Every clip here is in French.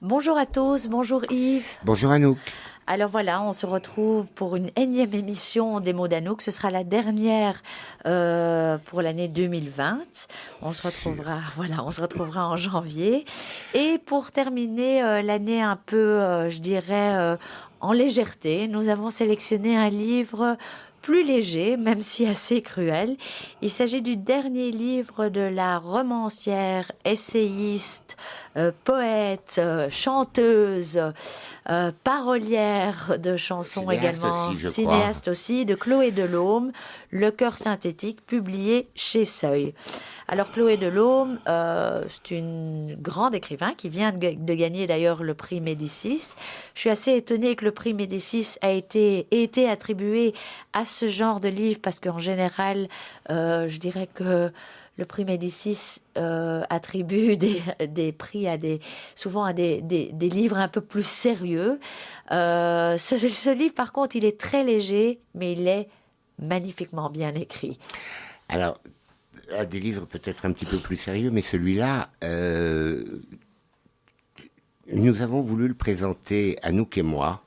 Bonjour à tous, bonjour Yves. Bonjour Anouk. Alors voilà, on se retrouve pour une énième émission des mots d'Anouk. Ce sera la dernière pour l'année 2020. On se Sûr. retrouvera, voilà, on se retrouvera en janvier. Et pour terminer l'année un peu, je dirais, en légèreté, nous avons sélectionné un livre plus léger, même si assez cruel. Il s'agit du dernier livre de la romancière, essayiste, poète, chanteuse, parolière de chansons Cinéaste également, aussi, je crois. cinéaste aussi, de Chloé Delhomme, Le cœur synthétique, publié chez Seuil. Alors Chloé Delhomme, c'est une grande écrivain qui vient de gagner d'ailleurs le prix Médicis. Je suis assez étonnée que le prix Médicis ait été attribué à ce genre de livre parce qu'en général, je dirais que le prix Médicis attribue des prix souvent à des livres un peu plus sérieux. Ce livre, par contre, il est très léger, mais il est magnifiquement bien écrit. Alors, à des livres peut-être un petit peu plus sérieux, mais celui-là, nous avons voulu le présenter, Anouk et moi,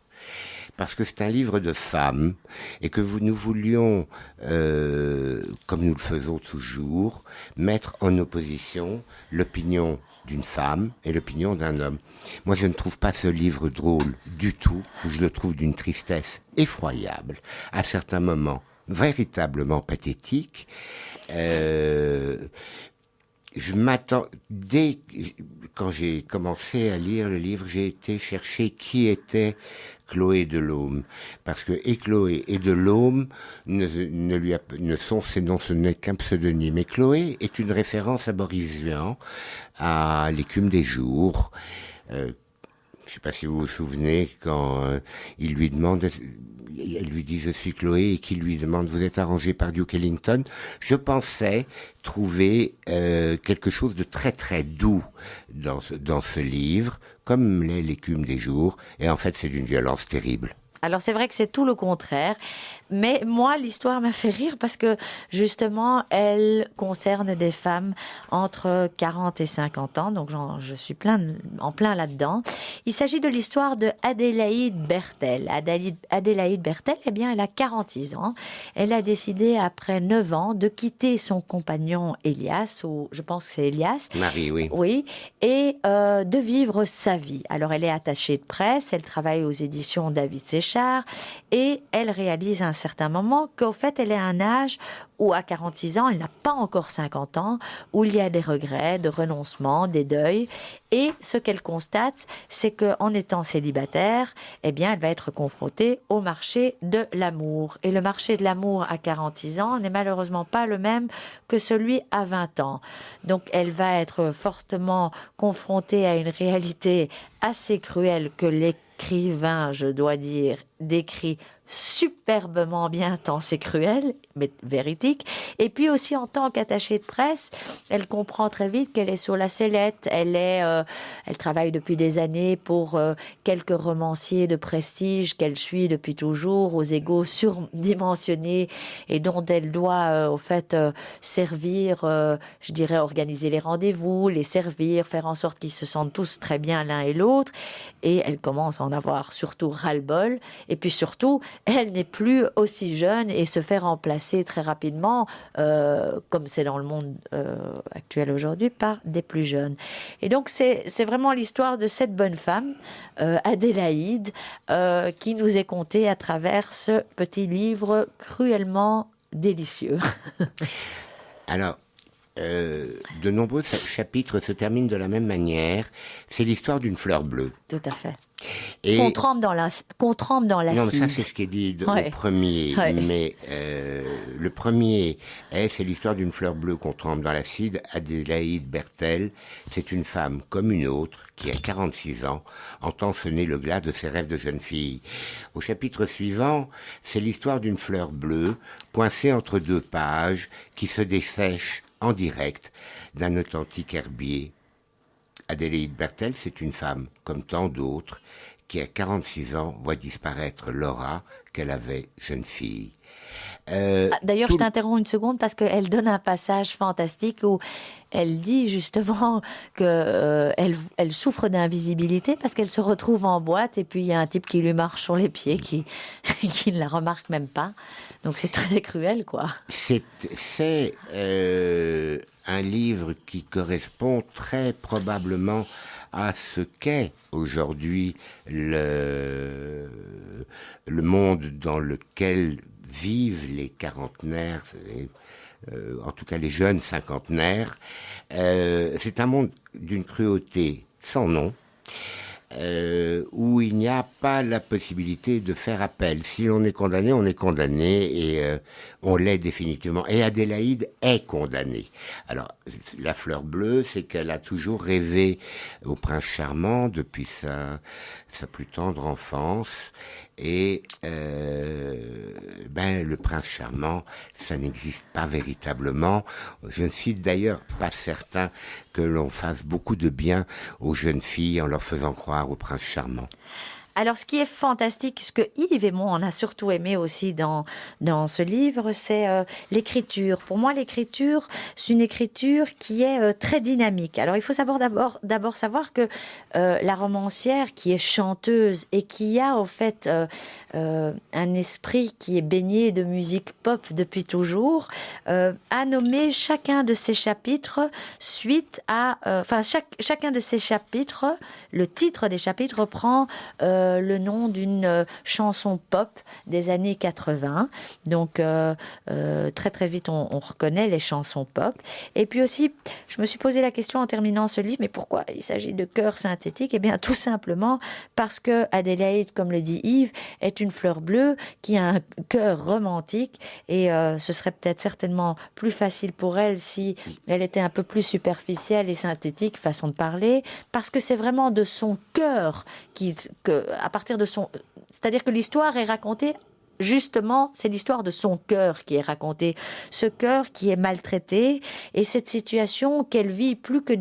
parce que c'est un livre de femmes et que nous voulions, comme nous le faisons toujours, mettre en opposition l'opinion d'une femme et l'opinion d'un homme. Moi, je ne trouve pas ce livre drôle du tout. Je le trouve d'une tristesse effroyable, à certains moments véritablement pathétique. Euh, je m'attends quand j'ai commencé à lire le livre, j'ai été chercher qui était Chloé Delhomme, parce que et Chloé et Delhomme ne sont ces noms, ce n'est qu'un pseudonyme. Et Chloé est une référence à Boris Vian, à l'écume des jours. Je ne sais pas si vous vous souvenez quand il lui demande, elle lui dit je suis Chloé et qu'il lui demande vous êtes arrangé par Duke Ellington. Je pensais trouver quelque chose de très très doux dans ce livre, comme l'est l'écume des jours, et en fait c'est d'une violence terrible. Alors c'est vrai que c'est tout le contraire, mais moi l'histoire m'a fait rire parce que justement elle concerne des femmes entre 40 et 50 ans, donc je suis en plein là-dedans. Il s'agit de l'histoire de Adélaïde Bertel. Adélaïde Bertel, eh bien elle a 46 ans. Elle a décidé après 9 ans de quitter son compagnon Elias, ou je pense que c'est Elias, Marie, oui. oui, et de vivre sa vie. Alors elle est attachée de presse, elle travaille aux éditions David Séchard et elle réalise à un certain moment qu'en fait elle est à un âge où à 46 ans, elle n'a pas encore 50 ans, où il y a des regrets, des renoncements, des deuils. Et ce qu'elle constate, c'est qu'en étant célibataire, eh bien, elle va être confrontée au marché de l'amour. Et le marché de l'amour à 46 ans n'est malheureusement pas le même que celui à 20 ans. Donc, elle va être fortement confrontée à une réalité assez cruelle que l'écrivain, je dois dire, décrit superbement bien, tant c'est cruel, mais véridique. Et puis aussi en tant qu'attachée de presse, elle comprend très vite qu'elle est sur la sellette. Elle travaille depuis des années pour quelques romanciers de prestige qu'elle suit depuis toujours, aux égos surdimensionnés et dont elle doit au fait servir, je dirais organiser les rendez-vous, les servir, faire en sorte qu'ils se sentent tous très bien l'un et l'autre. Et elle commence à en avoir surtout ras-le-bol. Et puis surtout, elle n'est plus aussi jeune et se fait remplacer très rapidement, comme c'est dans le monde actuel aujourd'hui, par des plus jeunes. Et donc c'est vraiment l'histoire de cette bonne femme, Adélaïde, qui nous est contée à travers ce petit livre cruellement délicieux. Alors, de nombreux chapitres se terminent de la même manière. C'est l'histoire d'une fleur bleue. Tout à fait. Et Qu'on trempe dans non, mais ça l'acide. c'est ce qui est dit au Ouais. premier. Ouais. Mais le premier c'est l'histoire d'une fleur bleue qu'on trempe dans l'acide. Adélaïde Bertel, c'est une femme comme une autre qui a 46 ans, entend sonner le glas de ses rêves de jeune fille. Au chapitre suivant, c'est l'histoire d'une fleur bleue coincée entre deux pages qui se dessèche en direct d'un authentique herbier. Adélaïde Bertel, c'est une femme, comme tant d'autres, qui à 46 ans voit disparaître l'aura qu'elle avait jeune fille. D'ailleurs, je t'interromps une seconde parce qu'elle donne un passage fantastique où elle dit justement que elle souffre d'invisibilité parce qu'elle se retrouve en boîte et puis il y a un type qui lui marche sur les pieds qui ne la remarque même pas. Donc c'est très cruel, quoi. C'est un livre qui correspond très probablement à ce qu'est aujourd'hui le monde dans lequel vivent les quarantenaires, en tout cas les jeunes cinquantenaires. C'est un monde d'une cruauté sans nom, où il n'y a pas la possibilité de faire appel. Si l'on est condamné, on est condamné, et on l'est définitivement. Et Adélaïde est condamnée. Alors, la fleur bleue, c'est qu'elle a toujours rêvé au prince charmant depuis sa plus tendre enfance. Et le prince charmant, ça n'existe pas véritablement. Je ne suis d'ailleurs pas certain que l'on fasse beaucoup de bien aux jeunes filles en leur faisant croire au prince charmant. Alors, ce qui est fantastique, ce que Yves et moi, on a surtout aimé aussi dans ce livre, c'est l'écriture. Pour moi, l'écriture, c'est une écriture qui est très dynamique. Alors, il faut d'abord savoir que la romancière, qui est chanteuse et qui a, au fait, un esprit qui est baigné de musique pop depuis toujours, a nommé chacun de ses chapitres suite à... chacun de ces chapitres, le titre des chapitres reprend... le nom d'une chanson pop des années 80. Donc, très très vite, on reconnaît les chansons pop. Et puis aussi, je me suis posé la question en terminant ce livre, mais pourquoi il s'agit de chœurs synthétiques ? Eh bien, tout simplement parce que Adélaïde, comme le dit Yves, est une fleur bleue qui a un cœur romantique, et ce serait peut-être certainement plus facile pour elle si elle était un peu plus superficielle et synthétique, façon de parler, parce que c'est vraiment de son cœur à partir de son... C'est-à-dire que l'histoire est racontée, justement, c'est l'histoire de son cœur qui est racontée. Ce cœur qui est maltraité, et cette situation qu'elle vit plus que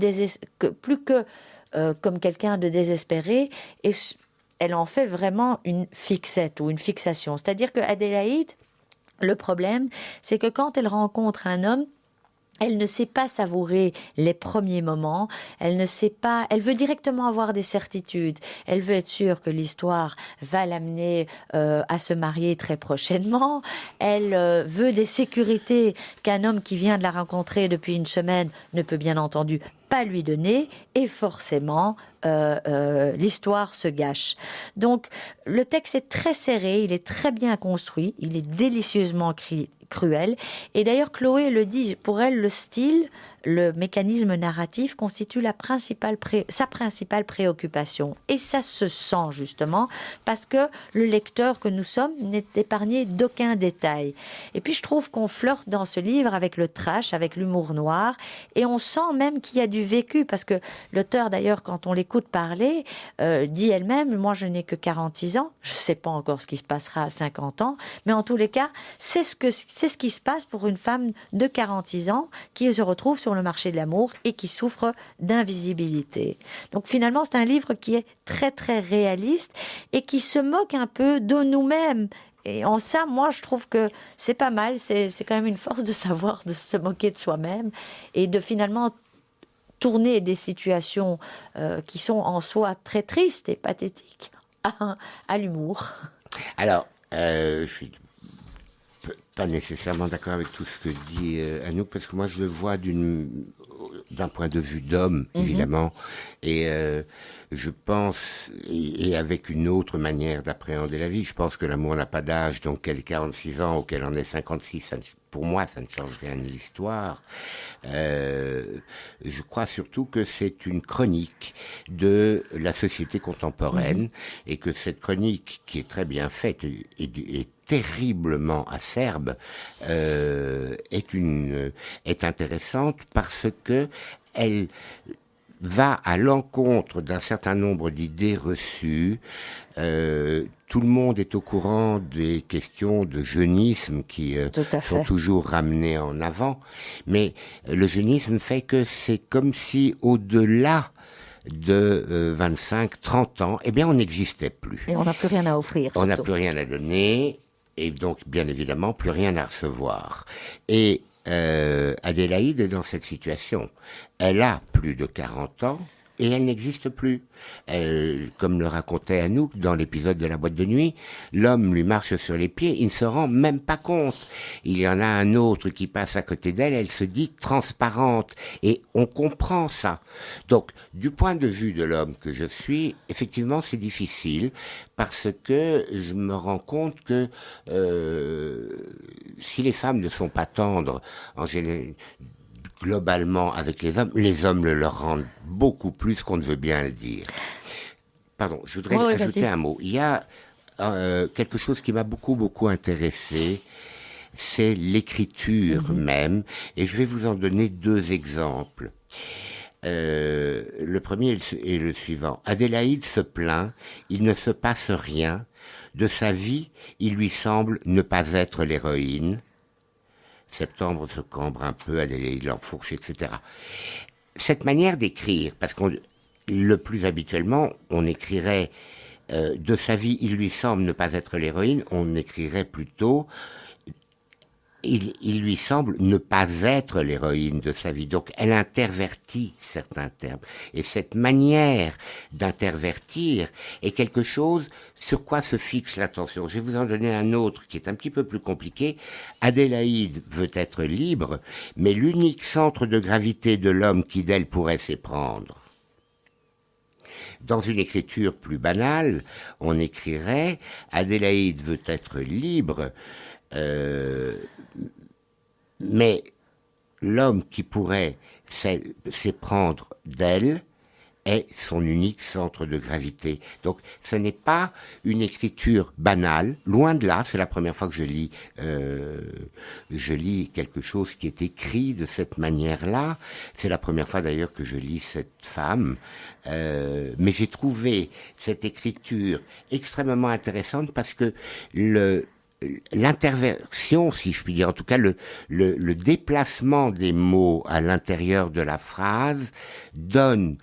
comme quelqu'un de désespéré, et elle en fait vraiment une fixette ou une fixation. C'est-à-dire que Adélaïde, le problème, c'est que quand elle rencontre un homme, elle ne sait pas savourer les premiers moments, elle veut directement avoir des certitudes, elle veut être sûre que l'histoire va l'amener à se marier très prochainement, elle veut des sécurités qu'un homme qui vient de la rencontrer depuis une semaine ne peut bien entendu pas lui donner, et forcément l'histoire se gâche. Donc le texte est très serré, il est très bien construit, il est délicieusement cruel. Et d'ailleurs, Chloé le dit, pour elle, le style, le mécanisme narratif constitue sa principale préoccupation. Et ça se sent justement parce que le lecteur que nous sommes n'est épargné d'aucun détail. Et puis je trouve qu'on flirte dans ce livre avec le trash, avec l'humour noir, et on sent même qu'il y a du vécu, parce que l'auteur d'ailleurs, quand on l'écoute parler, dit elle-même, moi je n'ai que 46 ans, je ne sais pas encore ce qui se passera à 50 ans, mais en tous les cas, c'est ce qui se passe pour une femme de 46 ans qui se retrouve sur le marché de l'amour et qui souffre d'invisibilité. Donc finalement, c'est un livre qui est très très réaliste et qui se moque un peu de nous-mêmes. Et en ça, moi, je trouve que c'est pas mal. C'est quand même une force de savoir de se moquer de soi-même et de finalement tourner des situations qui sont en soi très tristes et pathétiques à l'humour. Alors, je suis pas nécessairement d'accord avec tout ce que dit Anouk, parce que moi je le vois d'un point de vue d'homme, évidemment, et je pense, et avec une autre manière d'appréhender la vie, je pense que l'amour n'a pas d'âge, donc qu'elle ait 46 ans ou qu'elle en ait 56, pour moi ça ne change rien de l'histoire. Je crois surtout que c'est une chronique de la société contemporaine, et que cette chronique, qui est très bien faite et terriblement acerbe, est intéressante parce que elle va à l'encontre d'un certain nombre d'idées reçues. Tout le monde est au courant des questions de jeunisme qui sont toujours ramenées en avant, mais le jeunisme fait que c'est comme si au-delà de 25, 30 ans, eh bien on n'existait plus. Et on n'a plus rien à offrir. On n'a plus rien à donner. et donc, bien évidemment, plus rien à recevoir. Et Adélaïde est dans cette situation. Elle a plus de 40 ans et elle n'existe plus. Comme le racontait Anouk dans l'épisode de la boîte de nuit, l'homme lui marche sur les pieds, il ne se rend même pas compte. Il y en a un autre qui passe à côté d'elle, elle se dit transparente, et on comprend ça. Donc, du point de vue de l'homme que je suis, effectivement, c'est difficile, parce que je me rends compte que si les femmes ne sont pas tendres, en général, globalement avec les hommes le leur rendent beaucoup plus qu'on ne veut bien le dire. Pardon, je voudrais ajouter un mot. Il y a quelque chose qui m'a beaucoup intéressé, c'est l'écriture même, et je vais vous en donner 2 exemples. Le premier est le suivant. Adélaïde se plaint, il ne se passe rien. De sa vie, il lui semble ne pas être l'héroïne. Septembre se cambre un peu, Adélaïde l'enfourche, etc. Cette manière d'écrire, parce qu'on le plus habituellement, on écrirait de sa vie, il lui semble ne pas être l'héroïne, on écrirait plutôt il lui semble ne pas être l'héroïne de sa vie. Donc elle intervertit certains termes. Et cette manière d'intervertir est quelque chose sur quoi se fixe l'attention. Je vais vous en donner un autre qui est un petit peu plus compliqué. Adélaïde veut être libre, mais l'unique centre de gravité de l'homme qui d'elle pourrait s'éprendre. Dans une écriture plus banale, on écrirait « Adélaïde veut être libre », mais l'homme qui pourrait s'éprendre d'elle est son unique centre de gravité. Donc, ce n'est pas une écriture banale, loin de là. C'est la première fois que je lis quelque chose qui est écrit de cette manière-là. C'est la première fois d'ailleurs que je lis cette femme. Mais j'ai trouvé cette écriture extrêmement intéressante parce que l'interversion, si je puis dire, en tout cas le déplacement des mots à l'intérieur de la phrase donne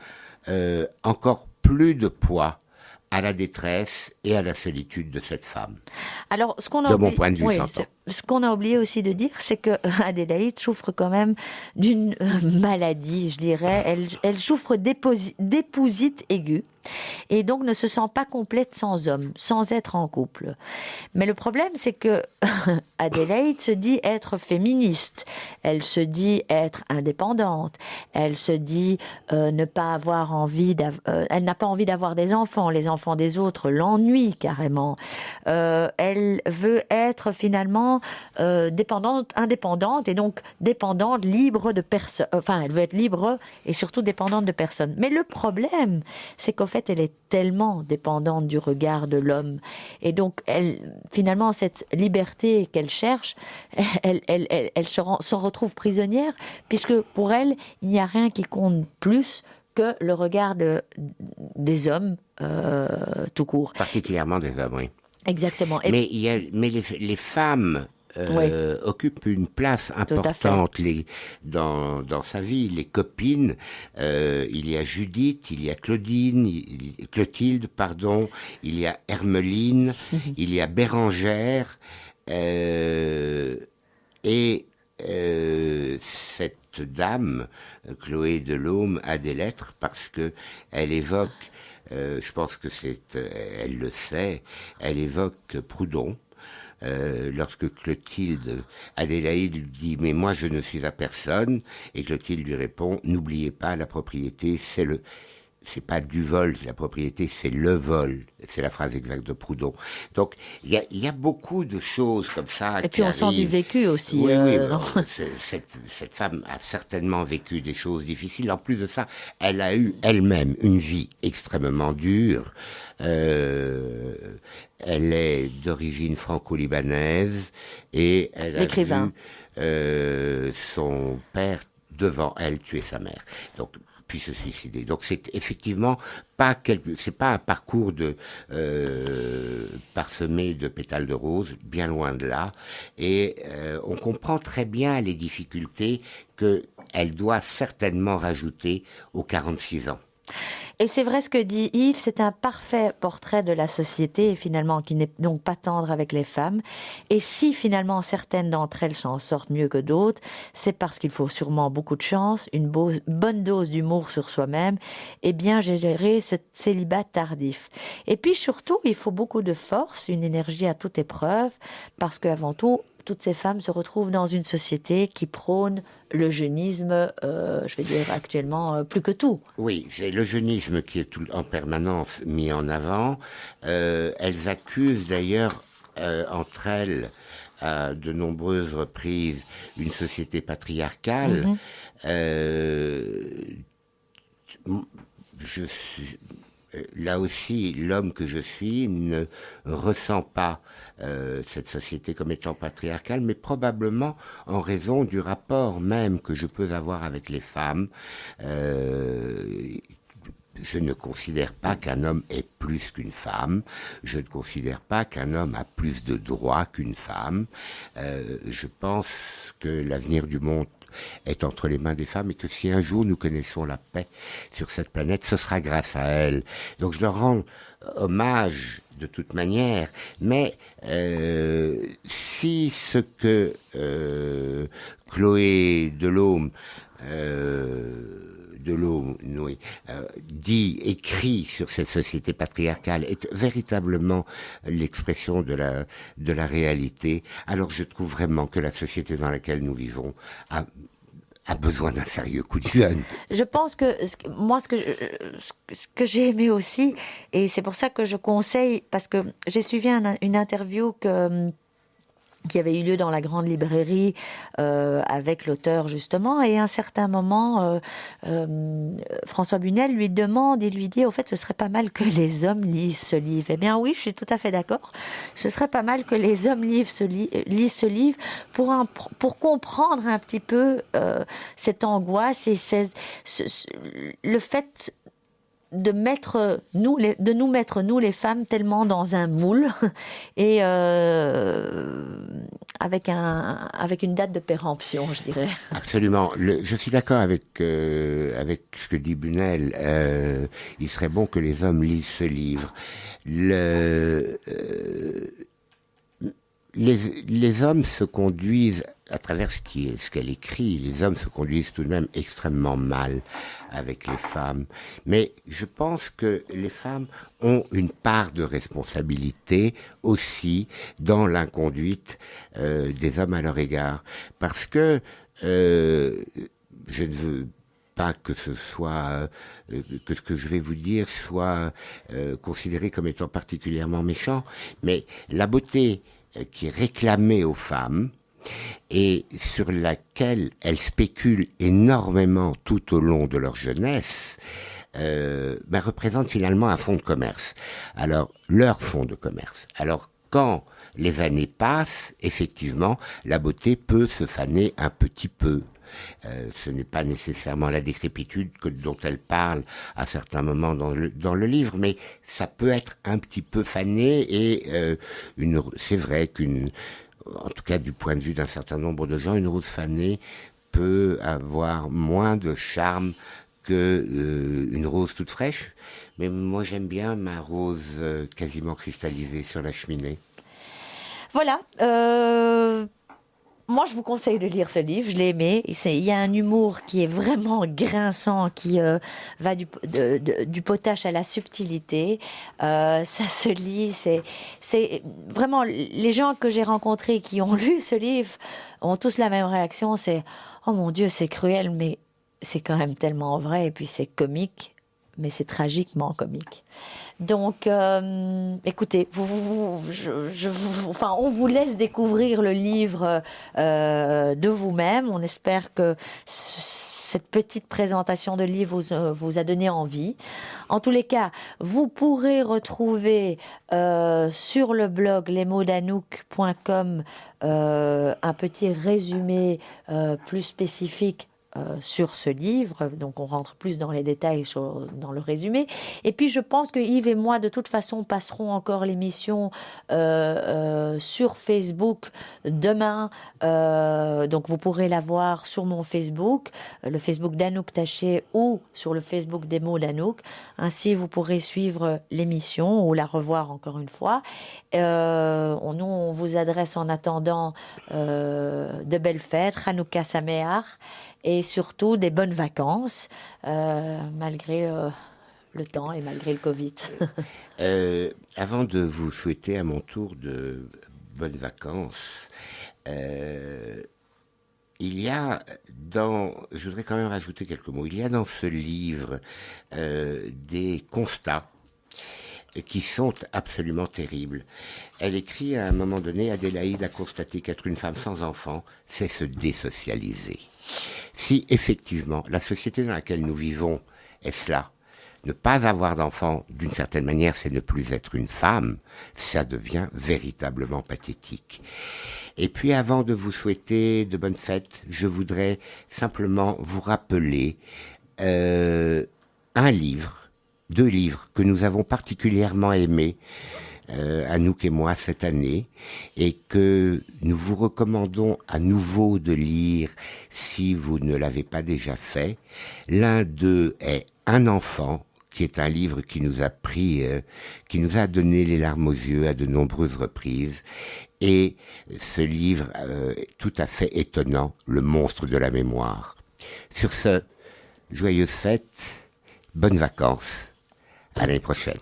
encore plus de poids à la détresse et à la solitude de cette femme. Alors, de mon point de vue, j'entends. Ce qu'on a oublié aussi de dire, c'est que Adélaïde souffre quand même d'une maladie, je dirais. Elle souffre d'épousite aiguë et donc ne se sent pas complète sans homme, sans être en couple. Mais le problème, c'est que Adélaïde se dit être féministe, elle se dit être indépendante, elle se dit ne pas avoir envie elle n'a pas envie d'avoir des enfants, les enfants des autres l'ennuient carrément. Elle veut être finalement indépendante et donc dépendante, libre de personne. Enfin, elle veut être libre et surtout dépendante de personne. Mais le problème, c'est qu'en fait, elle est tellement dépendante du regard de l'homme. Et donc, finalement, cette liberté qu'elle cherche, elle s'en retrouve prisonnière, puisque pour elle, il n'y a rien qui compte plus que le regard des hommes tout court. Particulièrement des hommes, oui. Exactement. Mais les femmes occupent une place importante dans sa vie. Les copines, il y a Judith, il y a Clotilde, il y a Hermeline, il y a Bérengère, et cette dame, Chloé Delhomme, a des lettres parce que elle évoque, je pense que elle le sait, elle évoque Proudhon. Lorsque Adélaïde lui dit « Mais moi je ne suis à personne », et Clotilde lui répond « N'oubliez pas, la propriété c'est pas du vol, la propriété c'est le vol ». C'est la phrase exacte de Proudhon. Donc il y a beaucoup de choses comme ça. Et puis on sent du vécu aussi. Oui, cette femme a certainement vécu des choses difficiles. En plus de ça, elle a eu elle-même une vie extrêmement dure. Elle est d'origine franco-libanaise et elle a vu son père devant elle tuer sa mère. Donc puis se suicider. Donc c'est effectivement c'est pas un parcours parsemé de pétales de rose, bien loin de là. Et on comprend très bien les difficultés qu'elle doit certainement rajouter aux 46 ans. Et c'est vrai ce que dit Yves, c'est un parfait portrait de la société, et finalement, qui n'est donc pas tendre avec les femmes. Et si finalement certaines d'entre elles s'en sortent mieux que d'autres, c'est parce qu'il faut sûrement beaucoup de chance, une bonne dose d'humour sur soi-même, et bien gérer ce célibat tardif. Et puis surtout, il faut beaucoup de force, une énergie à toute épreuve, parce qu'avant tout, toutes ces femmes se retrouvent dans une société qui prône l'eugénisme, je vais dire actuellement, plus que tout. Oui, c'est l'eugénisme qui est en permanence mis en avant. Elles accusent d'ailleurs entre elles, à de nombreuses reprises, une société patriarcale. Euh, je suis, Là aussi, l'homme que je suis ne ressent pas cette société comme étant patriarcale, mais probablement en raison du rapport même que je peux avoir avec les femmes. Je ne considère pas qu'un homme est plus qu'une femme. Je ne considère pas qu'un homme a plus de droits qu'une femme. Je pense que l'avenir du monde est entre les mains des femmes et que si un jour nous connaissons la paix sur cette planète, ce sera grâce à elles. Donc je leur rends hommage de toute manière, mais si ce que Chloé Delhomme oui, dit, écrit sur cette société patriarcale est véritablement l'expression de la réalité, alors je trouve vraiment que la société dans laquelle nous vivons a besoin d'un sérieux coup de jeune. Je pense que moi, ce que j'ai aimé aussi, et c'est pour ça que je conseille, parce que j'ai suivi une interview qui avait eu lieu dans la grande librairie avec l'auteur justement, et à un certain moment François Bunel lui demande, il lui dit au fait ce serait pas mal que les hommes lisent ce livre. Eh bien oui, je suis tout à fait d'accord, ce serait pas mal que les hommes lisent ce livre pour comprendre un petit peu cette angoisse et le fait de nous mettre nous les femmes tellement dans un moule et avec une date de péremption, je dirais. Absolument. Je suis d'accord avec ce que dit Bunel. Il serait bon que les hommes lisent ce livre. Les hommes se conduisent, à travers ce qu'elle écrit, les hommes se conduisent tout de même extrêmement mal avec les femmes. Mais je pense que les femmes ont une part de responsabilité aussi dans l'inconduite des hommes à leur égard. Parce que je ne veux pas que ce soit que ce que je vais vous dire soit considéré comme étant particulièrement méchant, mais la beauté qui est réclamée aux femmes et sur laquelle elles spéculent énormément tout au long de leur jeunesse, représente finalement un fonds de commerce. Alors, leur fonds de commerce. Alors, quand les années passent, effectivement, la beauté peut se faner un petit peu. Ce n'est pas nécessairement la décrépitude dont elle parle à certains moments dans le livre, mais ça peut être un petit peu fané et c'est vrai en tout cas du point de vue d'un certain nombre de gens, une rose fanée peut avoir moins de charme que une rose toute fraîche. Mais moi j'aime bien ma rose quasiment cristallisée sur la cheminée. Voilà. Moi, je vous conseille de lire ce livre. Je l'ai aimé. Il y a un humour qui est vraiment grinçant, qui va du potache à la subtilité. Ça se lit. C'est vraiment les gens que j'ai rencontrés qui ont lu ce livre ont tous la même réaction. C'est oh mon Dieu, c'est cruel, mais c'est quand même tellement vrai. Et puis c'est comique, mais c'est tragiquement comique. Donc, écoutez, on vous laisse découvrir le livre de vous-même. On espère que cette petite présentation de livre vous a donné envie. En tous les cas, vous pourrez retrouver sur le blog lesmotsdanouk.com un petit résumé plus spécifique sur ce livre. Donc on rentre plus dans les détails dans le résumé. Et puis je pense que Yves et moi, de toute façon, passerons encore l'émission sur Facebook demain. Donc vous pourrez la voir sur mon Facebook, le Facebook d'Anouk Taché ou sur le Facebook des mots d'Anouk. Ainsi, vous pourrez suivre l'émission ou la revoir encore une fois. Nous, on vous adresse en attendant de belles fêtes, Hanouka Sameach, et surtout des bonnes vacances, malgré le temps et malgré le Covid. Avant de vous souhaiter à mon tour de bonnes vacances, je voudrais quand même rajouter quelques mots. Il y a dans ce livre des constats qui sont absolument terribles. Elle écrit à un moment donné, Adélaïde a constaté qu'être une femme sans enfant, c'est se désocialiser. Si effectivement la société dans laquelle nous vivons est cela, ne pas avoir d'enfant, d'une certaine manière, c'est ne plus être une femme, ça devient véritablement pathétique. Et puis avant de vous souhaiter de bonnes fêtes, je voudrais simplement vous rappeler deux livres que nous avons particulièrement aimés, Anouk et moi, cette année, et que nous vous recommandons à nouveau de lire si vous ne l'avez pas déjà fait. L'un d'eux est Un enfant, qui est un livre qui nous a donné les larmes aux yeux à de nombreuses reprises. Et ce livre, tout à fait étonnant, Le monstre de la mémoire. Sur ce, joyeuses fêtes, bonnes vacances, à l'année prochaine.